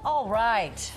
All right.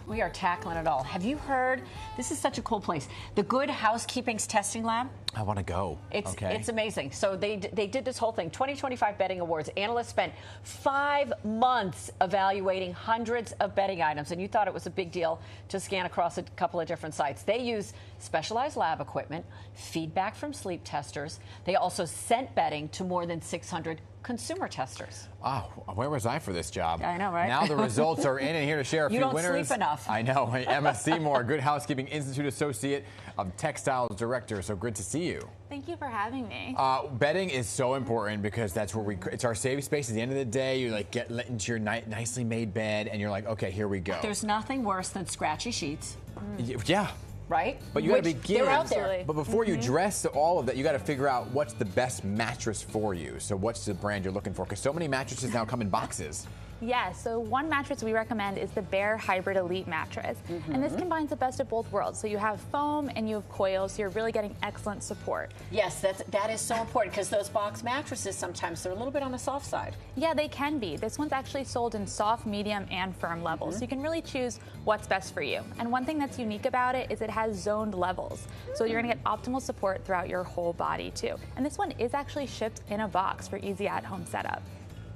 We are tackling it all. Have you heard? This is such a cool place. The Good Housekeeping's testing lab. I want to go. It's amazing. So they did this whole thing. 2025 Bedding Awards. Analysts spent 5 months evaluating hundreds of bedding items, and you thought it was a big deal to scan across a couple of different sites. They use specialized lab equipment, feedback from sleep testers. They also sent bedding to more than 600 consumer testers. Oh, where was I for this job? I know, right? Now the results are in, and here to share a few winners. You don't sleep enough. I know. Emma Seymour, Good Housekeeping Institute Associate of Textiles Director. So good to see you. Thank you for having me. Bedding is so important because that's where it's our safe space. At the end of the day, you get into your nicely made bed, and you're like, okay, here we go. There's nothing worse than scratchy sheets. Yeah. Right? But you got to begin. They're out there. But before you dress all of that, you got to figure out what's the best mattress for you. So what's the brand you're looking for? Because so many mattresses now come in boxes. Yeah, so one mattress we recommend is the Bear Hybrid Elite mattress. And this combines the best of both worlds. So you have foam and you have coils, so you're really getting excellent support. Yes, that is so important because those box mattresses, sometimes they're a little bit on the soft side. Yeah, they can be. This one's actually sold in soft, medium, and firm levels. So you can really choose what's best for you. And one thing that's unique about it is it has zoned levels. So you're gonna get optimal support throughout your whole body too. And this one is actually shipped in a box for easy at-home setup.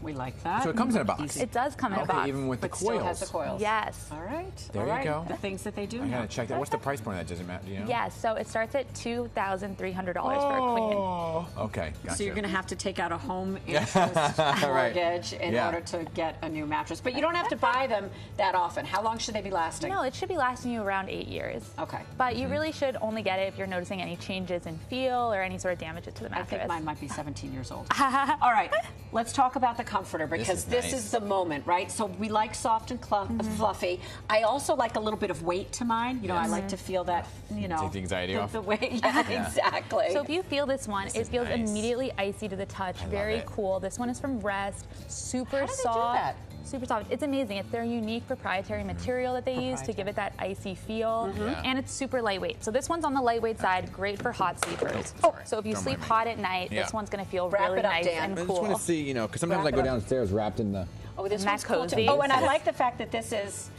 We like that. So it comes in a box. It does come in a box. Even with the coils. Still has the coils. Yes. All right. There you go. The things that they do. I gotta check that. What's the price point of that? Does it matter? Do you know? Yes, so it starts at $2,300 for a queen. Oh, okay. Gotcha. So you're going to have to take out a home interest mortgage in order to get a new mattress. But you don't have to buy them that often. How long should they be lasting? No, it should be lasting you around 8 years. Okay. But you really should only get it if you're noticing any changes in feel or any sort of damages to the mattress. I think mine might be 17 years old. All right, let's talk about the comforter because this is the moment, right? So we like soft and fluffy. I also like a little bit of weight to mine. You know, I like to feel that, you know. Take the anxiety off. The weight, yeah, exactly. So if you feel this one, it feels immediately icy to the touch. Very cool. This one is from Rest. Super soft. How do they do that? Super soft. It's amazing. It's their unique proprietary material that they use to give it that icy feel. And it's super lightweight. So this one's on the lightweight side, great for hot sleepers. So if you sleep hot at night, this one's going to feel really nice and cool. I just want to see, you know, because sometimes I go downstairs wrapped in the... Oh, this one's cool too. Oh, and I like the fact that this is...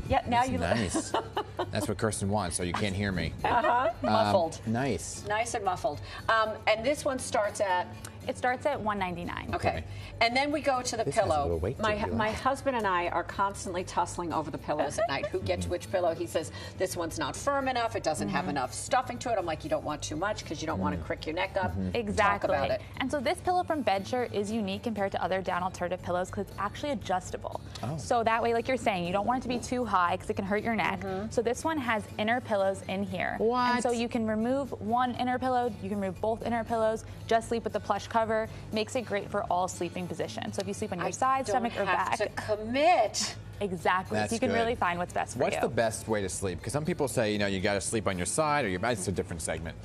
Yeah, now you nice. That's what Kirsten wants, so you can't hear me. Muffled. Nice. Nice and muffled. And this one starts at... It starts at $199. Okay. And then we go to the pillow. Has a little weight to it. My husband and I are constantly tussling over the pillows at night. Who gets which pillow? He says, this one's not firm enough. It doesn't have enough stuffing to it. I'm like, you don't want too much because you don't want to crick your neck up. Exactly. Talk about it. And so this pillow from Bedsure is unique compared to other down alternative pillows because it's actually adjustable. So that way, like you're saying, you don't want it to be too high because it can hurt your neck. So this one has inner pillows in here. What? And so you can remove one inner pillow, you can remove both inner pillows, just sleep with the plush cover. Makes it great for all sleeping positions. So if you sleep on your side, stomach, or back. To commit. Exactly. So you can really find what's best for you. What's the best way to sleep? Because some people say, you know, you got to sleep on your side or your back. It's a different segment.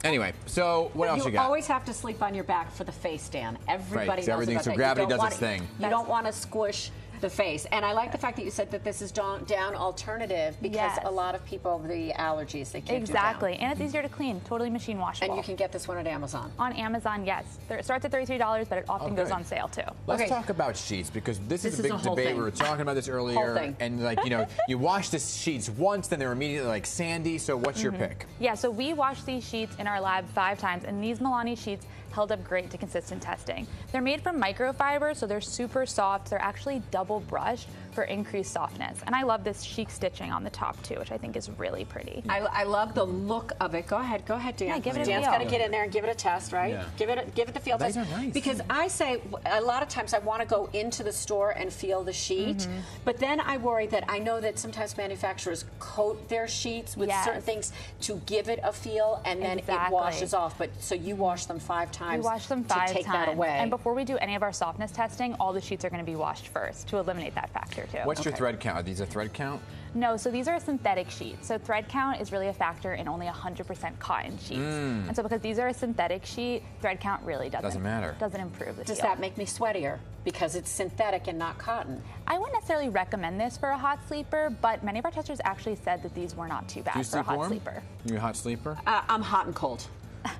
Anyway, so what else you got? You always have to sleep on your back for the face, Dan. Everybody knows about that. So gravity does its thing. You don't want to squish the face. And I like the fact that you said that this is down alternative because a lot of people have the allergies. They can't do down. And it's easier to clean. Totally machine washable. And you can get this one at Amazon. On Amazon, yes. It starts at $33, but it often goes on sale too. Let's talk about sheets because this is a big debate. We were talking about this earlier. And like, you know, you wash the sheets once, then they're immediately like sandy. So what's your pick? Yeah, so we washed these sheets in our lab 5 times, and these Milani sheets held up great to consistent testing. They're made from microfiber, so they're super soft. They're actually double brushed for increased softness. And I love this chic stitching on the top too, which I think is really pretty. I love the look of it. Go ahead, Dan. Yeah, give it a Dan's feel. got to get in there and give it a test, right? Yeah. Give it the feel test. These are nice. Because I say a lot of times I want to go into the store and feel the sheet, but then I worry that I know that sometimes manufacturers coat their sheets with certain things to give it a feel, and then it washes off. But so you wash them 5 times. We wash them 5 times. Take that away. And before we do any of our softness testing, all the sheets are going to be washed first to eliminate that factor too. What's your thread count? Are these a thread count? No, so these are synthetic sheets. So thread count is really a factor in only 100% cotton sheets. And so because these are a synthetic sheet, thread count really doesn't matter. Doesn't improve the feel. Does that make me sweatier because it's synthetic and not cotton? I wouldn't necessarily recommend this for a hot sleeper, but many of our testers actually said that these were not too bad for a hot sleeper. You a hot sleeper? I'm hot and cold.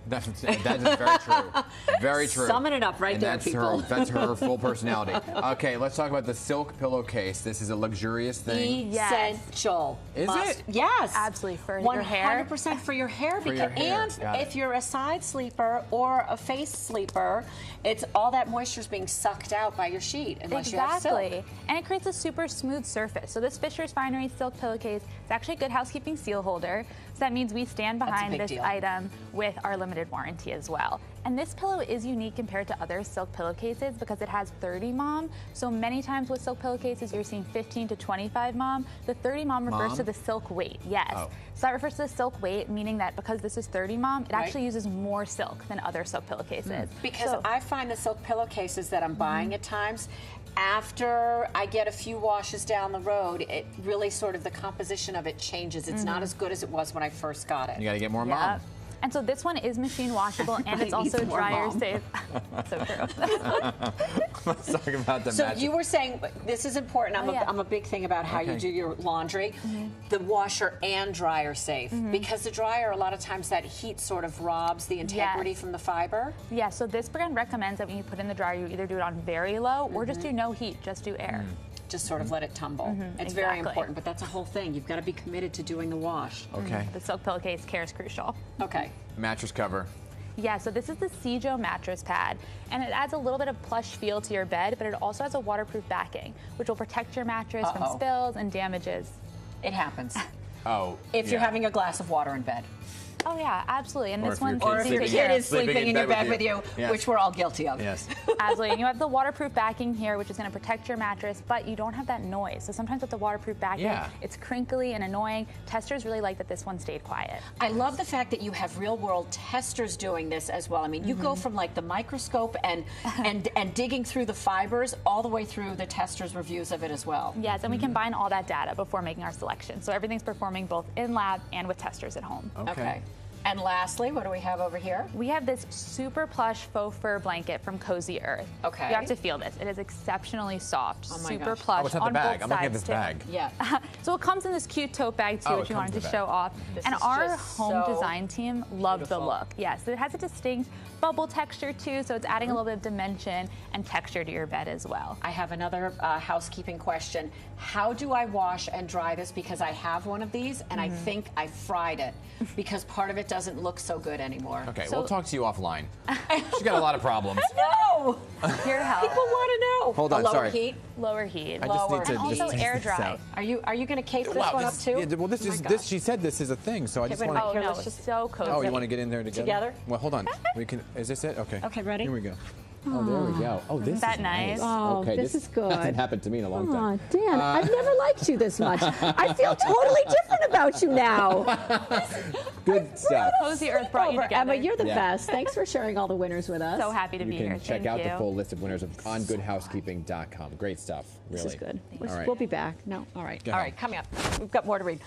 That is very true. Very true. Summing it up right there, people. That's her full personality. Okay, let's talk about the silk pillowcase. This is a luxurious thing. Essential. Is it? Yes. Absolutely. For your hair. 100% for your hair. For your hair. And if you're a side sleeper or a face sleeper, it's all that moisture is being sucked out by your sheet unless you have silk. Exactly. And it creates a super smooth surface. So this Fisher's Finery silk pillowcase is actually a Good Housekeeping seal holder. So that means we stand behind this item with our limited warranty as well. And this pillow is unique compared to other silk pillowcases because it has 30 mom. So many times with silk pillowcases, you're seeing 15 to 25 mom. The 30 mom refers to the silk weight. Yes. Oh. So that refers to the silk weight, meaning that because this is 30 mom, it actually uses more silk than other silk pillowcases. Because I find the silk pillowcases that I'm buying at times, after I get a few washes down the road, it really sort of the composition of it changes. It's not as good as it was when I first got it. You got to get more mom. And so this one is machine washable and it's also dryer safe. So true. Let's talk about the So magic. you were saying, this is important. I'm a big thing about how you do your laundry. The washer and dryer safe. Because the dryer, a lot of times that heat sort of robs the integrity from the fiber. Yeah, so this brand recommends that when you put in the dryer, you either do it on very low or just do no heat, just do air. Just sort of let it tumble. It's very important, but that's a whole thing. You've got to be committed to doing the wash. Okay. The silk pillowcase care is crucial. Okay. Mattress cover. Yeah, so this is the Seymour mattress pad, and it adds a little bit of plush feel to your bed, but it also has a waterproof backing, which will protect your mattress from spills and damages. It happens. If you're having a glass of water in bed. Oh yeah, absolutely. And Or this if your one, kid's Or if your kid is sleeping in your bed with you, which we're all guilty of. Yes. absolutely. And you have the waterproof backing here, which is going to protect your mattress, but you don't have that noise. So sometimes with the waterproof backing, it's crinkly and annoying. Testers really like that this one stayed quiet. I love the fact that you have real-world testers doing this as well. I mean, you go from like the microscope and digging through the fibers all the way through the testers' reviews of it as well. Yes, and we combine all that data before making our selection. So everything's performing both in lab and with testers at home. Okay. And lastly, what do we have over here? We have this super plush faux fur blanket from Cozy Earth. Okay. You have to feel this. It is exceptionally soft, super gosh. plush What's in the on bag? both I'm looking at sides, this too. bag. Yeah. So it comes in this cute tote bag too, which we wanted to show off. And is our just home so design team loved the beautiful. look. Yes, it has a distinct bubble texture too, so it's adding a little bit of dimension and texture to your bed as well. I have another housekeeping question. How do I wash and dry this? Because I have one of these, and I think I fried it because part of it doesn't look so good anymore. Okay, we'll talk to you offline. She's got a lot of problems. No! Here to help. People want to know. Hold on, lower sorry. heat. Lower heat. I just need to and also just air test this dry. out. Are you going to cape this one up too? Yeah, well, this she said this is a thing, so I just want to. Oh Here, no, let's it's just- so cozy. Oh, you want to get in there together? Together? Well, hold on. We can. Is this it? Okay. Okay, ready? Here we go. Oh, there we go. Oh, this that is nice? Oh, okay, this is good. Hasn't happened to me in a long time. Oh, Dan, I've never liked you this much. I feel totally different about you now. Good stuff. Cozy Earth brought you Over. together. Emma, you're the best. Thanks for sharing all the winners with us. So happy to You be can here. check Thank out you. the full list of winners on goodhousekeeping.com. Great stuff, really. This is good. All right. We'll be back. No, all right. Go All ahead. right, coming up. We've got more to read.